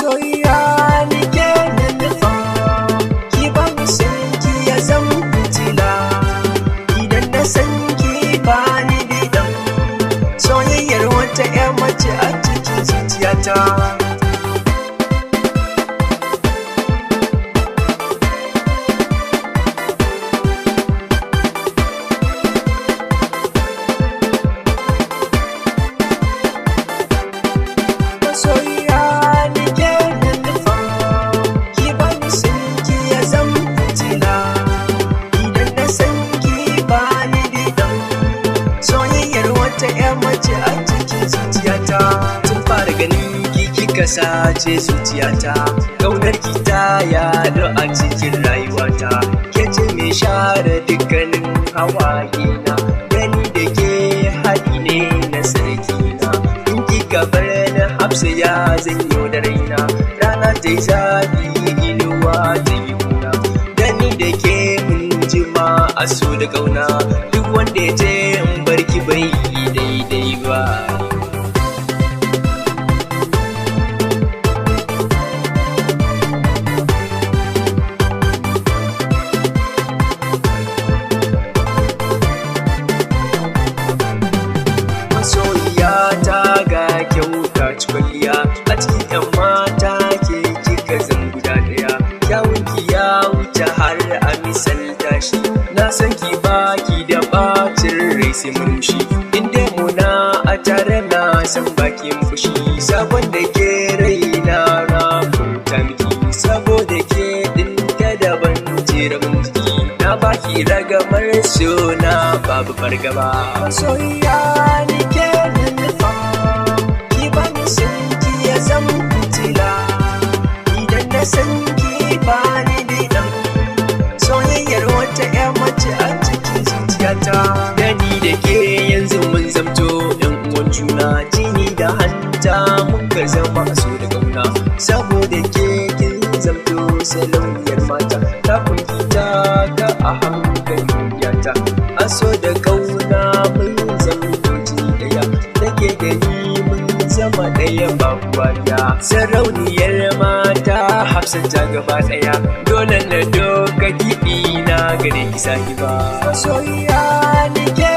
masoyiya ni ke nufa ki ban san ki ya zan fitila idan na san ki ba ni bidan soyayyar wata 'yan mace a cikin zuciyata. Sace zuciyata ƙaunar ki ta yaɗu a cikin rayuwata ke ce mai share dukkanin hawaye na gani da ke haɗi ne na sarki na in kika bar na hafsa ya zanyo da raina rana ta yi zafi inuwa ta yi kuna gani da ke mun jima a so da ƙauna duk wanda ya ce in barki bai daidai ba. Kwalliya a cikin 'yan mata ke kika zan guda daya kyawunki ya wuce har a misalta shi na san ki baki da bacin rai sai murmushi inda muna a tare na san bakin fushi sabon da ke raina na furta miki saboda ke dinka daban jera jiki na baki ragamar suna babu fargaba masoyiya ni ke nufa san ki ya zan fitila idan na san ki ba ni bidan soyayyar wata 'yan mace a cikin zuciyata da ni da ke yanzu mun zamto 'yan uwan juna jini da hanta mun ka zama so da ƙauna saboda ke kin zamto saloyar mata ta kunkita ka a hankali yata a so da ƙauna mun zamto jini daya take gani zama ɗaya babuwa ya sarauniyar mata hafsat ta gaba ɗaya dole na doka kiɗi na gare ki sahiba masoyiya ni ke